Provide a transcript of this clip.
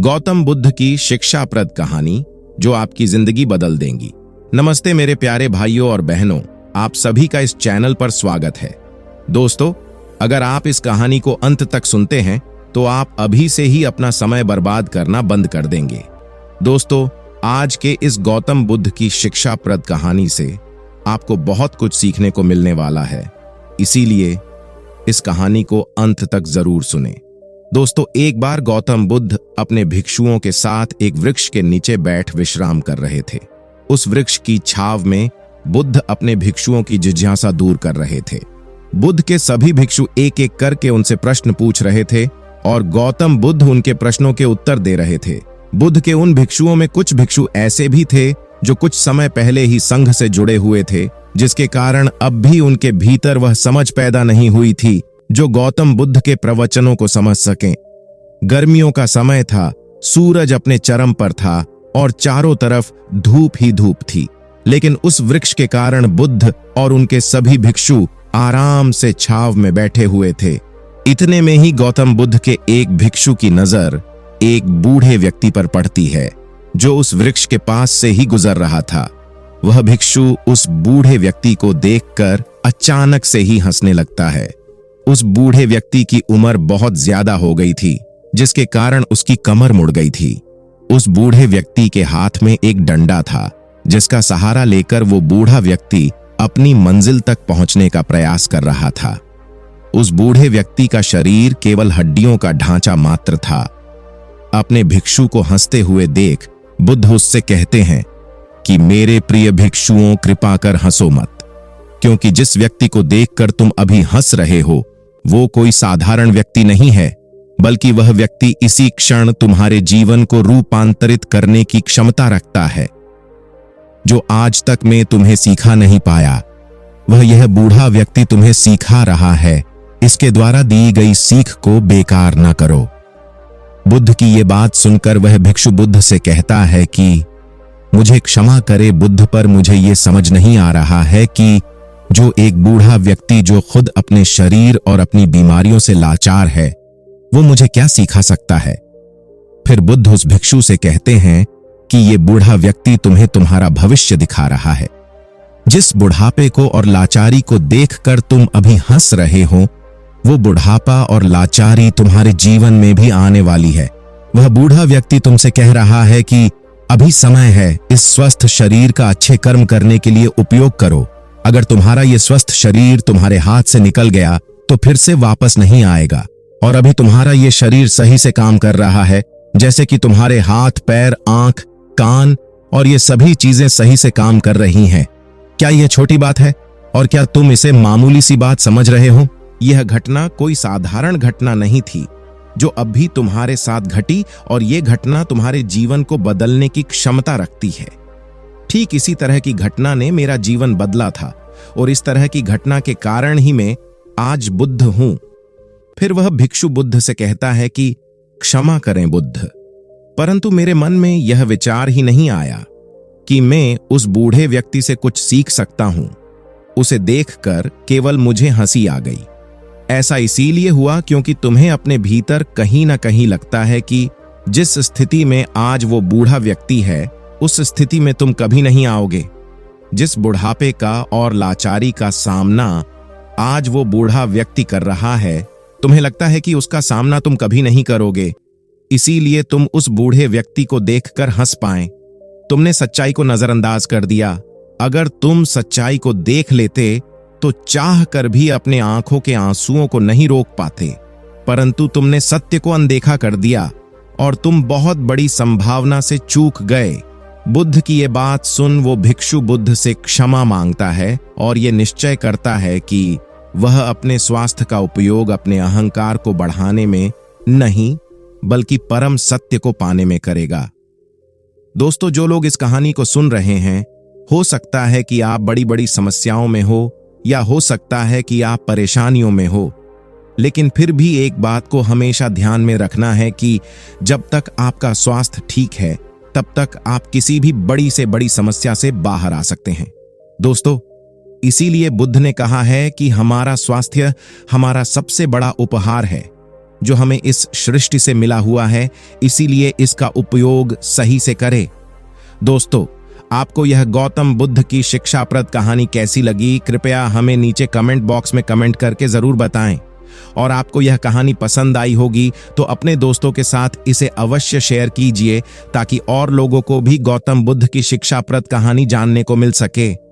गौतम बुद्ध की शिक्षाप्रद कहानी जो आपकी जिंदगी बदल देंगी। नमस्ते मेरे प्यारे भाइयों और बहनों, आप सभी का इस चैनल पर स्वागत है। दोस्तों, अगर आप इस कहानी को अंत तक सुनते हैं तो आप अभी से ही अपना समय बर्बाद करना बंद कर देंगे। दोस्तों, आज के इस गौतम बुद्ध की शिक्षाप्रद कहानी से आपको बहुत कुछ सीखने को मिलने वाला है, इसीलिए इस कहानी को अंत तक जरूर सुनें। दोस्तों, एक बार गौतम बुद्ध अपने भिक्षुओं के साथ एक वृक्ष के नीचे बैठ विश्राम कर रहे थे। उस वृक्ष की छाव में बुद्ध अपने भिक्षुओं की जिज्ञासा दूर कर रहे थे। बुद्ध के सभी भिक्षु एक एक करके उनसे प्रश्न पूछ रहे थे और गौतम बुद्ध उनके प्रश्नों के उत्तर दे रहे थे। बुद्ध के उन भिक्षुओं में कुछ भिक्षु ऐसे भी थे जो कुछ समय पहले ही संघ से जुड़े हुए थे, जिसके कारण अब भी उनके भीतर वह समझ पैदा नहीं हुई थी जो गौतम बुद्ध के प्रवचनों को समझ सकें। गर्मियों का समय था, सूरज अपने चरम पर था और चारों तरफ धूप ही धूप थी, लेकिन उस वृक्ष के कारण बुद्ध और उनके सभी भिक्षु आराम से छाव में बैठे हुए थे। इतने में ही गौतम बुद्ध के एक भिक्षु की नजर एक बूढ़े व्यक्ति पर पड़ती है जो उस वृक्ष के पास से ही गुजर रहा था। वह भिक्षु उस बूढ़े व्यक्ति को देखकर अचानक से ही हंसने लगता है। उस बूढ़े व्यक्ति की उम्र बहुत ज्यादा हो गई थी, जिसके कारण उसकी कमर मुड़ गई थी। उस बूढ़े व्यक्ति के हाथ में एक डंडा था, जिसका सहारा लेकर वो बूढ़ा व्यक्ति अपनी मंजिल तक पहुंचने का प्रयास कर रहा था। उस बूढ़े व्यक्ति का शरीर केवल हड्डियों का ढांचा मात्र था। अपने भिक्षु को हंसते हुए देख बुद्ध उससे कहते हैं कि मेरे प्रिय भिक्षुओं, कृपा कर हंसो मत, क्योंकि जिस व्यक्ति को देखकर तुम अभी हंस रहे हो वो कोई साधारण व्यक्ति नहीं है, बल्कि वह व्यक्ति इसी क्षण तुम्हारे जीवन को रूपांतरित करने की क्षमता रखता है। जो आज तक मैं तुम्हें सिखा नहीं पाया, वह यह बूढ़ा व्यक्ति तुम्हें सिखा रहा है। इसके द्वारा दी गई सीख को बेकार न करो। बुद्ध की ये बात सुनकर वह भिक्षु बुद्ध से कहता है कि मुझे क्षमा करे बुद्ध, पर मुझे ये समझ नहीं आ रहा है कि जो एक बूढ़ा व्यक्ति जो खुद अपने शरीर और अपनी बीमारियों से लाचार है, वो मुझे क्या सिखा सकता है। फिर बुद्ध उस भिक्षु से कहते हैं कि ये बूढ़ा व्यक्ति तुम्हें तुम्हारा भविष्य दिखा रहा है। जिस बुढ़ापे को और लाचारी को देखकर तुम अभी हंस रहे हो, वो बुढ़ापा और लाचारी तुम्हारे जीवन में भी आने वाली है। वह बूढ़ा व्यक्ति तुमसे कह रहा है कि अभी समय है, इस स्वस्थ शरीर का अच्छे कर्म करने के लिए उपयोग करो। अगर तुम्हारा ये स्वस्थ शरीर तुम्हारे हाथ से निकल गया तो फिर से वापस नहीं आएगा, और अभी तुम्हारा ये शरीर सही से काम कर रहा है, जैसे कि तुम्हारे हाथ, पैर, आंख, कान और ये सभी चीजें सही से काम कर रही हैं। क्या यह छोटी बात है और क्या तुम इसे मामूली सी बात समझ रहे हो? यह घटना कोई साधारण घटना नहीं थी जो अब भी तुम्हारे साथ घटी, और यह घटना तुम्हारे जीवन को बदलने की क्षमता रखती है। ठीक इसी तरह की घटना ने मेरा जीवन बदला था, और इस तरह की घटना के कारण ही मैं आज बुद्ध हूं। फिर वह भिक्षु बुद्ध से कहता है कि क्षमा करें बुद्ध, परंतु मेरे मन में यह विचार ही नहीं आया कि मैं उस बूढ़े व्यक्ति से कुछ सीख सकता हूं। उसे देखकर केवल मुझे हंसी आ गई। ऐसा इसीलिए हुआ क्योंकि तुम्हें अपने भीतर कहीं ना कहीं लगता है कि जिस स्थिति में आज वो बूढ़ा व्यक्ति है, उस स्थिति में तुम कभी नहीं आओगे। जिस बुढ़ापे का और लाचारी का सामना आज वो बूढ़ा व्यक्ति कर रहा है, तुम्हें लगता है कि उसका सामना तुम कभी नहीं करोगे, इसीलिए तुम उस बूढ़े व्यक्ति को देखकर हंस पाए। तुमने सच्चाई को नजरअंदाज कर दिया। अगर तुम सच्चाई को देख लेते तो चाह कर भी अपने आंखों के आंसुओं को नहीं रोक पाते, परंतु तुमने सत्य को अनदेखा कर दिया और तुम बहुत बड़ी संभावना से चूक गए। बुद्ध की ये बात सुन वो भिक्षु बुद्ध से क्षमा मांगता है और ये निश्चय करता है कि वह अपने स्वास्थ्य का उपयोग अपने अहंकार को बढ़ाने में नहीं, बल्कि परम सत्य को पाने में करेगा। दोस्तों, जो लोग इस कहानी को सुन रहे हैं, हो सकता है कि आप बड़ी बड़ी समस्याओं में हो, या हो सकता है कि आप परेशानियों में हो, लेकिन फिर भी एक बात को हमेशा ध्यान में रखना है कि जब तक आपका स्वास्थ्य ठीक है, तब तक आप किसी भी बड़ी से बड़ी समस्या से बाहर आ सकते हैं। दोस्तों, इसीलिए बुद्ध ने कहा है कि हमारा स्वास्थ्य हमारा सबसे बड़ा उपहार है। जो हमें इस सृष्टि से मिला हुआ है, इसीलिए इसका उपयोग सही से करें। दोस्तों, आपको यह गौतम बुद्ध की शिक्षाप्रद कहानी कैसी लगी, कृपया हमें नीचे कमेंट बॉक्स में कमेंट करके जरूर बताएं। और आपको यह कहानी पसंद आई होगी तो अपने दोस्तों के साथ इसे अवश्य शेयर कीजिए, ताकि और लोगों को भी गौतम बुद्ध की शिक्षाप्रद कहानी जानने को मिल सके।